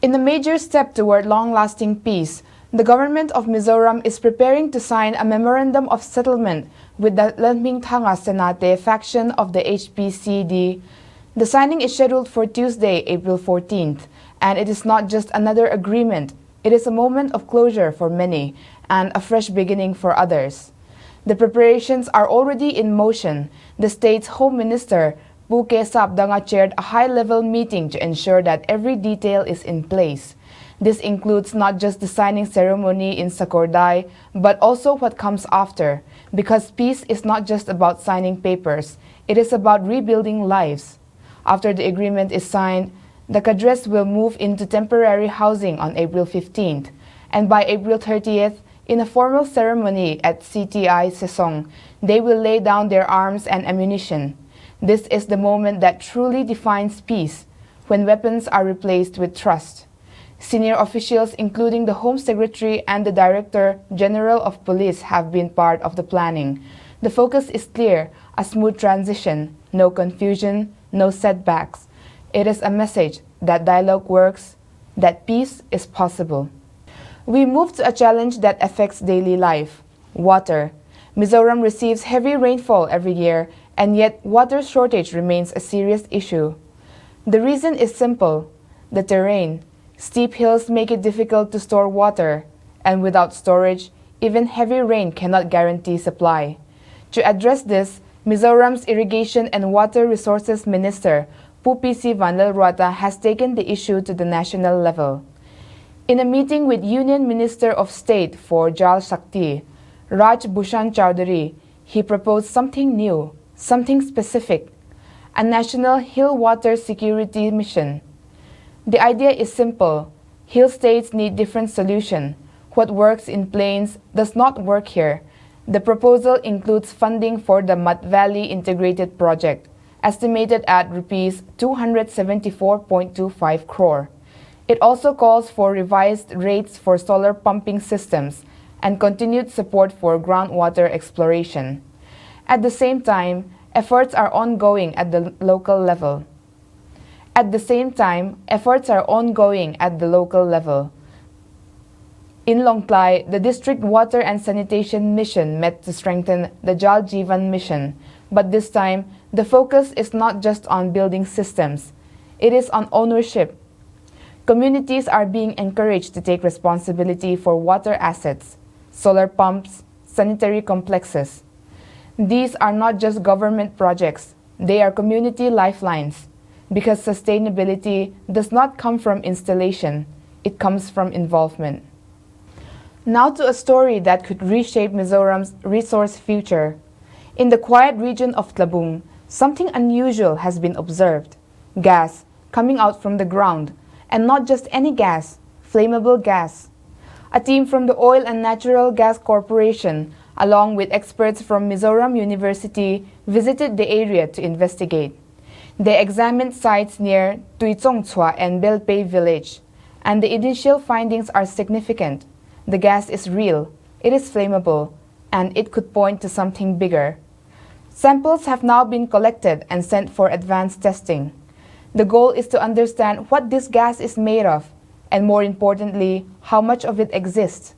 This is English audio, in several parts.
In a major step toward long-lasting peace, the government of Mizoram is preparing to sign a memorandum of settlement with the Lamingthanga Senate faction of the HPC-D. The signing is scheduled for Tuesday, April 14th, and it is not just another agreement. It is a moment of closure for many and a fresh beginning for others. The preparations are already in motion. The state's Home Minister, Puke Sabdanga, chaired a high-level meeting to ensure that every detail is in place. This includes not just the signing ceremony in Sakordai, but also what comes after, because peace is not just about signing papers, it is about rebuilding lives. After the agreement is signed, the cadres will move into temporary housing on April 15th, and by April 30th, in a formal ceremony at CTI Sesong, they will lay down their arms and ammunition. This is the moment that truly defines peace, when weapons are replaced with trust. Senior officials, including the Home Secretary and the Director General of Police, have been part of the planning. The focus is clear: a smooth transition, no confusion, no setbacks. It is a message that dialogue works, that peace is possible. We move to a challenge that affects daily life: water. Mizoram receives heavy rainfall every year, and yet water shortage remains a serious issue. The reason is simple: the terrain. Steep hills make it difficult to store water, and without storage, even heavy rain cannot guarantee supply. To address this, Mizoram's Irrigation and Water Resources Minister, Pupisi Vanlalruata, has taken the issue to the national level. In a meeting with Union Minister of State for Jal Shakti, Raj Bhushan Chowdhury, he proposed something new, something specific: a national hill water security mission. The idea is simple: hill states need different solutions. What works in plains does not work here. The proposal includes funding for the Mat Valley Integrated Project, estimated at Rs 274.25 crore. It also calls for revised rates for solar pumping systems and continued support for groundwater exploration. At the same time, efforts are ongoing at the local level. In Longklai, the District Water and Sanitation Mission met to strengthen the Jal Jeevan mission, but this time, the focus is not just on building systems, it is on ownership. Communities are being encouraged to take responsibility for water assets, solar pumps, sanitary complexes. These are not just government projects, they are community lifelines, because sustainability does not come from installation, it comes from involvement. Now to a story that could reshape Mizoram's resource future. In the quiet region of Tlabung, something unusual has been observed: gas coming out from the ground, and not just any gas, flammable gas. A team from the Oil and Natural Gas Corporation, along with experts from Mizoram University, visited the area to investigate. They examined sites near Tuitsongchua and Belpei village, and the initial findings are significant. The gas is real, it is flammable, and it could point to something bigger. Samples have now been collected and sent for advanced testing. The goal is to understand what this gas is made of, and more importantly, how much of it exists.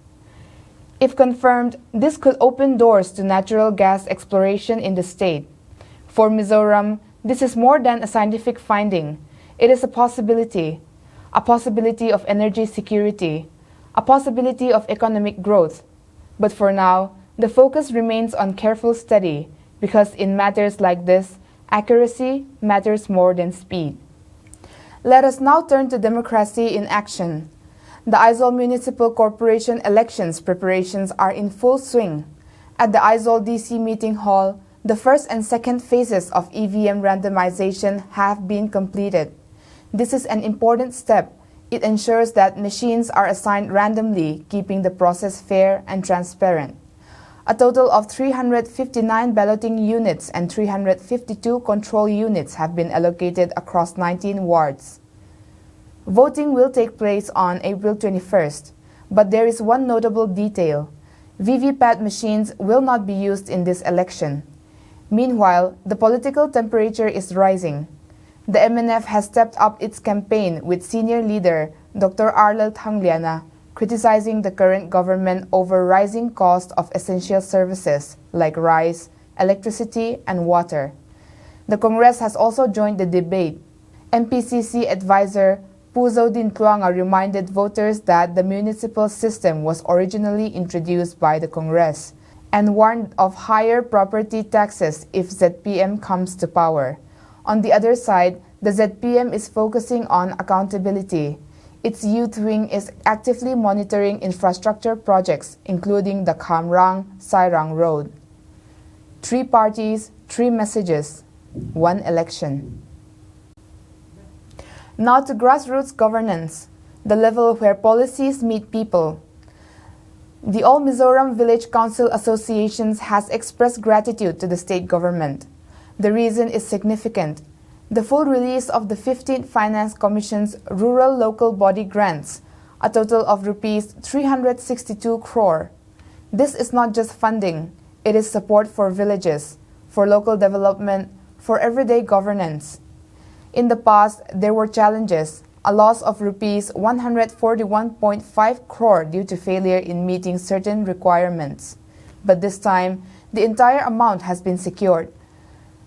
If confirmed, this could open doors to natural gas exploration in the state. For Mizoram, this is more than a scientific finding. It is a possibility of energy security, a possibility of economic growth. But for now, the focus remains on careful study, because in matters like this, accuracy matters more than speed. Let us now turn to democracy in action. The Aizawl Municipal Corporation elections preparations are in full swing. At the Aizawl DC Meeting Hall, the first and second phases of EVM randomization have been completed. This is an important step. It ensures that machines are assigned randomly, keeping the process fair and transparent. A total of 359 balloting units and 352 control units have been allocated across 19 wards. Voting will take place on April 21st, but there is one notable detail: VVPAT machines will not be used in this election. Meanwhile, the political temperature is rising. The MNF has stepped up its campaign with senior leader Dr. Arlel Tangliana criticizing the current government over rising cost of essential services like rice, electricity, and water. The Congress has also joined the debate. MPCC advisor Puzo Dintuanga reminded voters that the municipal system was originally introduced by the Congress and warned of higher property taxes if ZPM comes to power. On the other side, the ZPM is focusing on accountability. Its youth wing is actively monitoring infrastructure projects, including the Kamrang-Sairang Road. 3 parties, 3 messages, 1 election. Now to grassroots governance, the level where policies meet people. The All Mizoram Village Council Associations has expressed gratitude to the state government. The reason is significant. The full release of the 15th Finance Commission's Rural Local Body Grants, a total of Rs 362 crore. This is not just funding, it is support for villages, for local development, for everyday governance. In the past, there were challenges, a loss of Rs 141.5 crore due to failure in meeting certain requirements. But this time, the entire amount has been secured.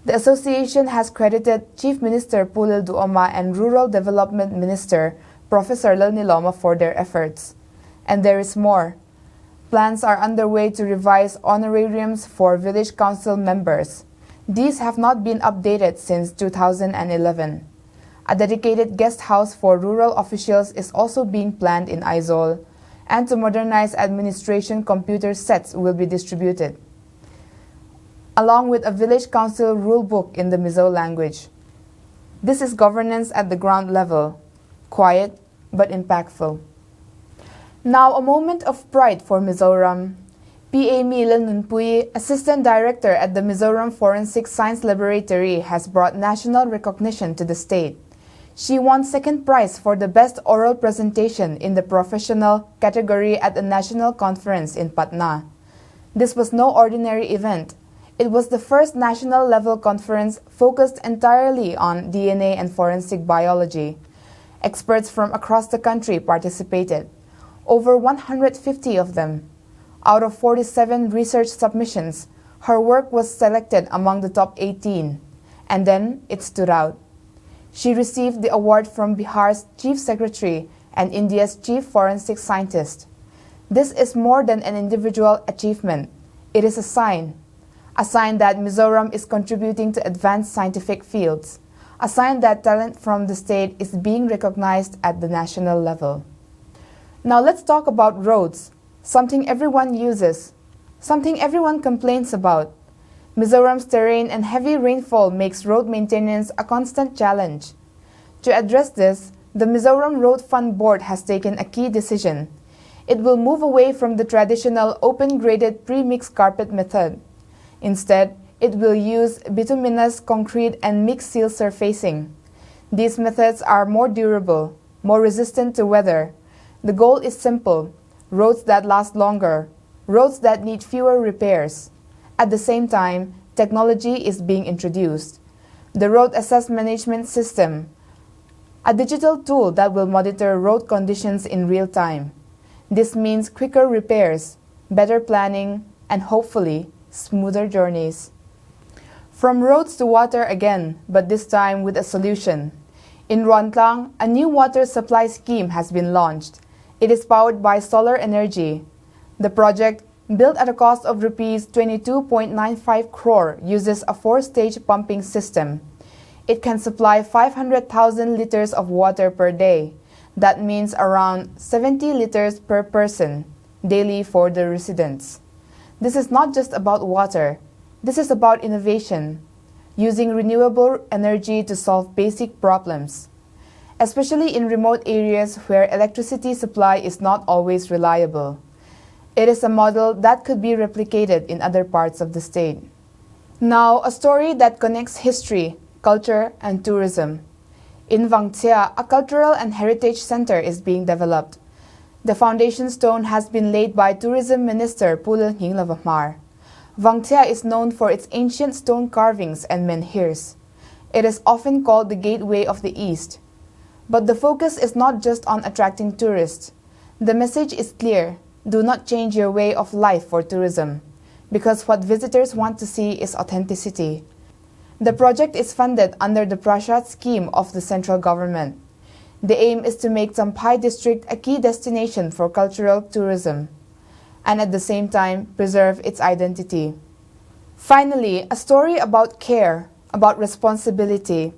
The association has credited Chief Minister Pulil Duoma and Rural Development Minister Professor Lelniloma for their efforts. And there is more. Plans are underway to revise honorariums for village council members. These have not been updated since 2011. A dedicated guest house for rural officials is also being planned in Aizol, and to modernize administration computer sets will be distributed, along with a village council rulebook in the Mizo language. This is governance at the ground level, quiet but impactful. Now a moment of pride for Mizoram. P.A. Milan Nunpuyi, Assistant Director at the Mizoram Forensic Science Laboratory, has brought national recognition to the state. She won 2nd prize for the Best Oral Presentation in the Professional category at the National Conference in Patna. This was no ordinary event. It was the first national-level conference focused entirely on DNA and forensic biology. Experts from across the country participated, over 150 of them. Out of 47 research submissions, her work was selected among the top 18, and then it stood out. She received the award from Bihar's Chief Secretary and India's Chief Forensic Scientist. This is more than an individual achievement. It is a sign that Mizoram is contributing to advanced scientific fields, a sign that talent from the state is being recognized at the national level. Now let's talk about roads, something everyone uses, something everyone complains about. Mizoram's terrain and heavy rainfall makes road maintenance a constant challenge. To address this, the Mizoram Road Fund Board has taken a key decision. It will move away from the traditional open-graded pre-mixed carpet method. Instead, it will use bituminous concrete and mixed seal surfacing. These methods are more durable, more resistant to weather. The goal is simple: roads that last longer, roads that need fewer repairs. At the same time, technology is being introduced. The Road Asset Management System, a digital tool that will monitor road conditions in real time. This means quicker repairs, better planning, and hopefully, smoother journeys. From roads to water again, but this time with a solution. In Ruantlang, a new water supply scheme has been launched. It is powered by solar energy. The project, built at a cost of Rs 22.95 crore, uses a 4-stage pumping system. It can supply 500,000 liters of water per day. That means around 70 liters per person daily for the residents. This is not just about water. This is about innovation, using renewable energy to solve basic problems, especially in remote areas where electricity supply is not always reliable. It is a model that could be replicated in other parts of the state. Now, a story that connects history, culture, and tourism. In Vangtia, a cultural and heritage center is being developed. The foundation stone has been laid by Tourism Minister Pulil Lavamar. Vangtia is known for its ancient stone carvings and menhirs. It is often called the Gateway of the East. But the focus is not just on attracting tourists. The message is clear: do not change your way of life for tourism, because what visitors want to see is authenticity. The project is funded under the Prasad scheme of the central government. The aim is to make Champhai district a key destination for cultural tourism, and at the same time preserve its identity. Finally, a story about care, about responsibility.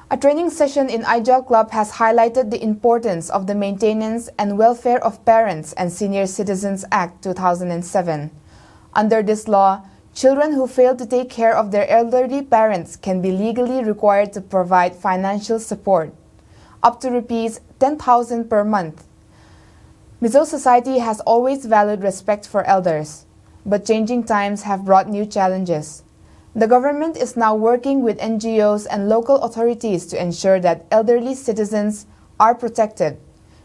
A training session in IJAL Club has highlighted the importance of the Maintenance and Welfare of Parents and Senior Citizens Act 2007. Under this law, children who fail to take care of their elderly parents can be legally required to provide financial support, up to Rs 10,000 per month. Mizo society has always valued respect for elders, but changing times have brought new challenges. The government is now working with NGOs and local authorities to ensure that elderly citizens are protected,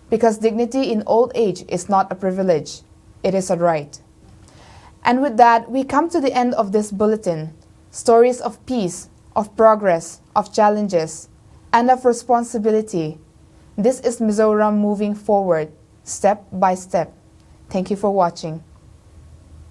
because dignity in old age is not a privilege, it is a right. And with that, we come to the end of this bulletin. Stories of peace, of progress, of challenges, and of responsibility. This is Mizoram moving forward, step by step. Thank you for watching.